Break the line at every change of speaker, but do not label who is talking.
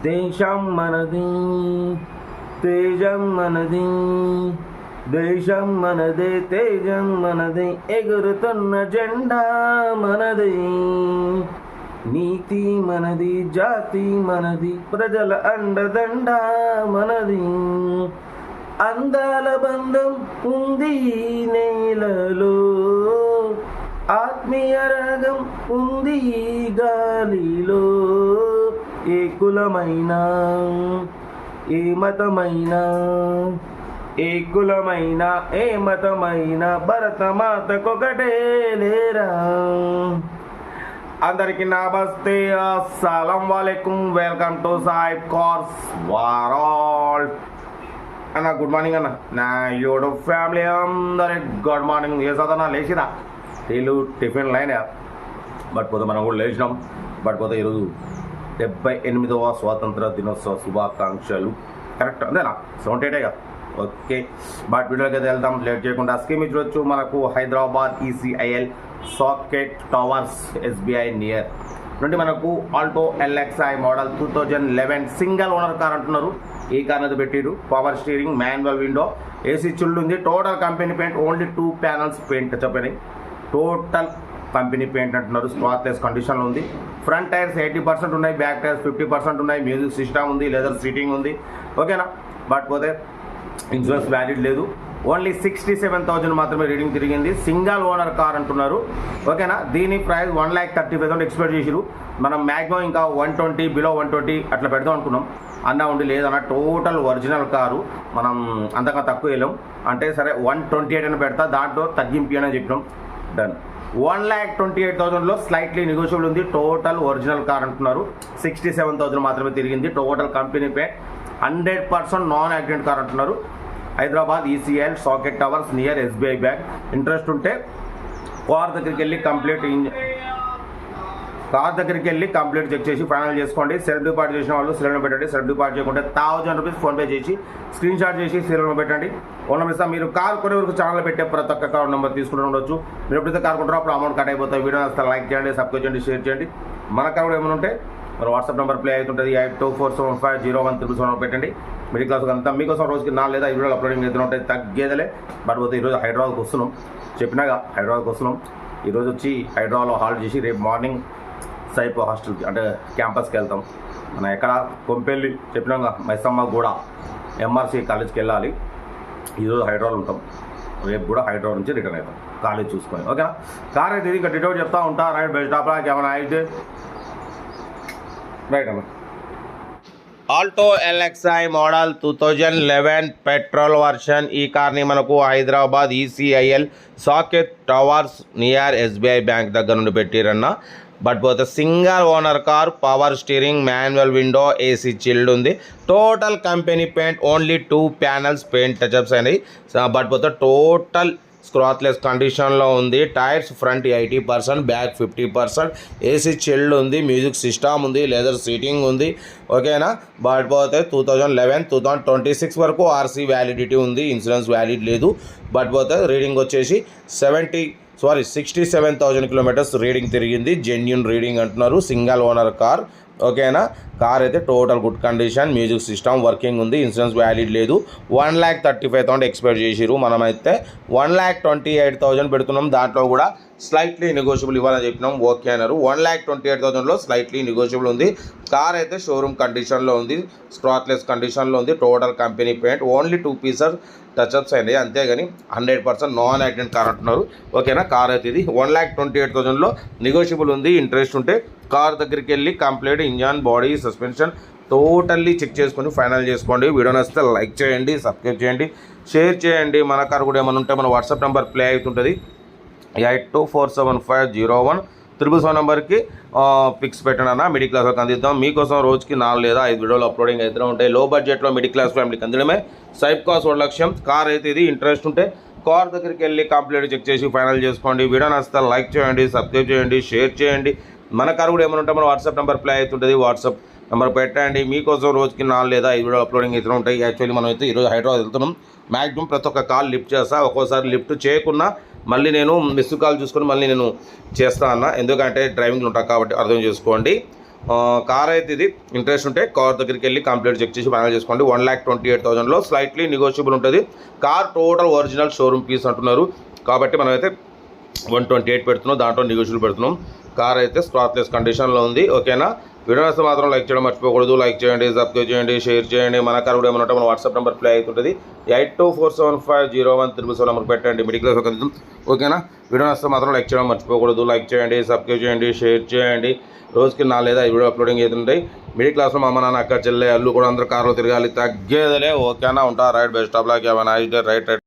దేశం మనది, తేజం మనది, దేశం మనదే, తేజం మనది, ఎగురుతున్న జెండా మనది. నీతి మనది, జాతి మనది, ప్రజల అండదండ మనది. అందాల బంధం ఉంది నేలలో, ఆత్మీయ రాగం ఉంది గాలిలో. ఏ కులమైనా, ఏ మతమైనా, ఏ కులమైనా, ఏ మతమైనా, భరతమాతకొకటే లేరా. అందరికి నమస్తే, అస్సలం వాలేకుం, వెల్కమ్ టు సాయిబ్ కార్స్ వరల్డ్. అన్న గుడ్ మార్నింగ్ అన్న, నా యూట్యూబ్ ఫ్యామిలీ అందరికి గుడ్ మార్నింగ్. ఏ చదవనా లేచినా టీలు టిఫిన్ లైన్ బట్ పోతే మనం కూడా లేచినాం. బట్ పోతే ఈరోజు 78వ స్వాతంత్ర దినోత్సవ శుభాకాంక్షలు. కరెక్ట్ అంతేనా? 78 కదా, ఓకే. బట్ వీడియోకి అయితే వెళ్దాం లేట్ చేయకుండా. స్కీమ్ ఇచ్చవచ్చు మనకు Hyderabad ECIL Saket towers SBI near నుండి మనకు Alto LXi model 2011 single owner car అంటున్నారు. ఈ కార్ అనేది పెట్టిరు. Power steering, manual window, AC chilled ఉంది. Total company paint, only 2 panels paint చెప్పని టోటల్ కంపెనీ పెయింట్ అంటున్నారు. స్పాట్లెస్ కండిషన్లో ఉంది. ఫ్రంట్ టైర్స్ 80% ఉన్నాయి, బ్యాక్ టైర్స్ 50% ఉన్నాయి. మ్యూజిక్ సిస్టమ్ ఉంది, లెదర్ సీటింగ్ ఉంది, ఓకేనా. బట్ పోతే ఇన్సూరెన్స్ వ్యాలిడ్ లేదు. ఓన్లీ 67,000 మాత్రమే రీడింగ్ తిరిగింది. సింగిల్ ఓనర్ కార్ అంటున్నారు, ఓకేనా. దీని ప్రైస్ 1,35,000 ఎక్స్పెక్ట్ చేసిరు. మనం మ్యాక్సిమం ఇంకా 120 బిలో 120 అట్లా పెడదాం అనుకున్నాం. అన్న ఉండి లేదన్న, టోటల్ ఒరిజినల్ కారు, మనం అంతగా తక్కువ వెళ్ళాం. అంటే సరే 128 అని పెడతా, దాంట్లో తగ్గింపు అని చెప్పినాం. డన్. 1,28,000లో స్లైట్లీ నెగోషియబుల్ ఉంది. టోటల్ ఒరిజినల్ కార్ అంటున్నారు. 67,000 మాత్రమే తిరిగింది. టోటల్ కంపెనీ పే 100% నాన్ యాక్సిడెంట్ కార్ అంటున్నారు. Hyderabad ECIL Saket towers near SBI bank. Interest ఉంటే కార్ దగ్గరికి వెళ్ళి కంప్లీట్ చెక్ చేసి ఫైనల్ చేసుకోండి. సెల్ఫ్ డిపాజిట్ చేసిన వాళ్ళు సెల్ఫ్ పెట్టండి. సెల్ఫ్ డిపాజిట్ చేయకుంటే 1,000 రూపీస్ ఫోన్పే చేసి స్క్రీన్ షాట్ చేసి సెల్ఫ్ పెట్టండి. ఓన్ నెంబర్ ఇస్తాం. మీరు కార్ కొనే వరకు ఛానల్ పెట్టే ప్రతి ఒక్క కార్ నెంబర్ తీసుకుంటూ ఉండొచ్చు. మీరు ఎప్పుడైతే కార్ కొంటారో అప్పుడు అమౌంట్ కట్ అయిపోతాయి. వీడియో వస్తే లైక్ చేయండి, సబ్స్క్రైబ్ చేయండి, షేర్ చేయండి. మన కార్ కూడా ఏమైనా ఉంటే మన వాట్సాప్ నెంబర్ ప్లే అవుతుంటుంది. 8247501377 పెట్టండి. మిడిల్ క్లాస్ అంతా మీకోసం రోజుకి 4 లేదా 5 వీడియోలు అప్లోడింగ్ అయితే ఉంటాయి, తగ్గేదలే. బట్ పోతే ఈరోజు హైదరాబాద్కి వస్తున్నాం, చెప్పినాగా హైదరాబాద్కి వస్తున్నాం. ఈరోజు వచ్చి హైదరాబాద్లో హాల్ట్ చేసి రేపు మార్నింగ్ సైప్ హాస్టల్కి అంటే క్యాంపస్కి వెళ్తాం. మనం ఎక్కడ కొంపెల్లి చెప్పినాగా మైసమ్మ కూడా ఎంఆర్సీ కాలేజ్కి వెళ్ళాలి. ఈరోజు హైదరాబాద్ ఉంటాం, రేపు కూడా హైదరాబాద్ నుంచి రిటర్న్ అవుతాం కాలేజ్ చూసుకొని, ఓకేనా. కార్ అయితే ఇంకా డీటెయిల్ చెప్తా ఉంటా. రైట్ బెస్ట్ స్టాప్లాకి ఏమైనా అయితే రైట్ అమ్మా. Alto LXi model 2011 petrol version. ఈ కార్ని మనకు Hyderabad ECIL Saket towers near SBI bank దగ్గర నుండి పెట్టిరన్న. బట్ పోతే single owner car, power steering, manual window, AC chilled ఉంది. Total company paint, only 2 panels paint touch ups అయినాయి. బట్ పోతే టోటల్ స్క్రాచ్లెస్ కండిషన్లో ఉంది. Tyres front 80%, back 50%, AC chilled ఉంది, మ్యూజిక్ సిస్టమ్ ఉంది, లెదర్ సీటింగ్ ఉంది, ఓకేనా. బట్ పోతే 2011 2026 వరకు ఆర్సీ వ్యాలిడిటీ ఉంది, ఇన్సూరెన్స్ వ్యాలిడ్ లేదు. బట్ పోతే రీడింగ్ వచ్చేసి 67,000 కిలోమీటర్స్ రీడింగ్ తిరిగింది. జెన్యూన్ రీడింగ్ అంటున్నారు. సింగిల్ ఓనర్ కార్, ఓకేనా. కార్ అయితే total good condition, music system working ఉంది, ఇన్సూరెన్స్ వ్యాలిడ్ లేదు. 1,35,000 ఎక్స్పెక్ట్ చేసిరు. మనమైతే 1,28,000 పెడుతున్నాం. దాంట్లో కూడా స్లైట్లీ నెగోషియబుల్ ఇవ్వాలని చెప్పినాం, ఓకే అన్నారు. 1,28,000లో స్లైట్లీ నెగోషియబుల్ ఉంది. కార్ అయితే షోరూమ్ కండిషన్లో ఉంది, స్క్రాచ్లెస్ కండిషన్లో ఉంది. Total company paint, only 2 pieces touch-ups అయినాయి, అంతేగాని 100% నాన్ యాక్సిడెంట్ కార్ అంటున్నారు, ఓకేనా. కార్ అయితే ఇది 1,28,000లో నెగోషియబుల్ ఉంది. ఇంట్రెస్ట్ ఉంటే కార్ దగ్గరికి వెళ్ళి complete engine, body, suspension totally check చేసుకొని ఫైనల్ చేసుకోండి. వీడియో నచ్చితే లైక్ చేయండి, సబ్స్క్రైబ్ చేయండి, షేర్ చేయండి. మన కార్ కూడా ఏమైనా ఉంటే మన వాట్సాప్ నెంబర్ ప్లే అవుతుంటుంది. 8247501377 నెంబర్కి పిక్స్ పెట్టండి అన్న. మిడిల్ క్లాస్ వాళ్ళకి అందిద్దాం. మీకోసం రోజుకి 4 లేదా 5 వీడియోలు అప్లోడింగ్ అయితే ఉంటాయి. లో బడ్జెట్లో మిడిల్ క్లాస్ ఫ్యామిలీకి అందడమే సైప్ కాస్ ఒక లక్ష్యం. కార్ అయితే ఇది. ఇంట్రెస్ట్ ఉంటే కార్ దగ్గరికి వెళ్ళి కంప్లీట్ చెక్ చేసి ఫైనల్ చేసుకోండి. వీడియో నచ్చితే లైక్ చేయండి, సబ్స్క్రైబ్ చేయండి, షేర్ చేయండి. మన కార్ కూడా ఏమైనా ఉంటే మన వాట్సాప్ నెంబర్ ప్లే అవుతుంటుంది. వాట్సాప్ నెంబర్ పెట్టండి. మీకోసం రోజుకి 4 లేదా 5 వీడియోలు అప్లోడింగ్ అయితే ఉంటాయి. యాక్చువల్లీ మనం అయితే ఈరోజు హైదరాబాద్ వెళ్తున్నాం. మ్యాక్సిమం ప్రతి ఒక్క కాల్ లిఫ్ట్ చేస్తా. ఒక్కోసారి లిఫ్ట్ చేయకున్నా మళ్ళీ నేను మిస్డ్ కాల్ చూసుకొని మళ్ళీ నేను చేస్తా అన్న, ఎందుకంటే డ్రైవింగ్లో ఉంటాను కాబట్టి అర్థం చేసుకోండి. కార్ అయితే ఇది ఇంట్రెస్ట్ ఉంటే కార్ దగ్గరికి వెళ్ళి కంప్లీట్ చెక్ చేసి ఫైనల్ చేసుకోండి. 1,28,000లో స్లైట్లీ నెగోషియబుల్ ఉంటుంది. Car total original showroom piece అంటున్నారు కాబట్టి మనమైతే 128 పెడుతున్నాం, దాంట్లో నెగోషియబుల్ పెడుతున్నాం. కార్ అయితే స్క్రాచ్లెస్ కండిషన్లో ఉంది. ఓకేనా, వీడియో వస్తే మాత్రం లైక్ చేయడం మర్చిపోకూడదు. లైక్ చేయండి, సబ్స్క్రైబ్ చేయండి, షేర్ చేయండి. మన కార్ కూడా ఏమన్నా మన వాట్సాప్ నెంబర్ ప్లే అవుతుంటుంది. 8247501777 నెంబర్ పెట్టండి. మిడిల్ క్లాస్ ఒక. ఓకేనా, వీడియో వస్తే మాత్రం లైక్ చేయడం మర్చిపోకూడదు. లైక్ చేయండి, సబ్స్క్రైబ్ చేయండి, షేర్ చేయండి. రోజుకి 4 లేదా 5 వీడియో అప్లోడింగ్ అవుతుంటాయి. మిడిల్ క్లాస్లో మా అమ్మ నాన్న అక్క చెల్లె అల్లు కూడా అందరూ కార్లో తిరగాలి, తగ్గేదిలే. ఓకేనా, ఉంటా. Right, best of luck, right.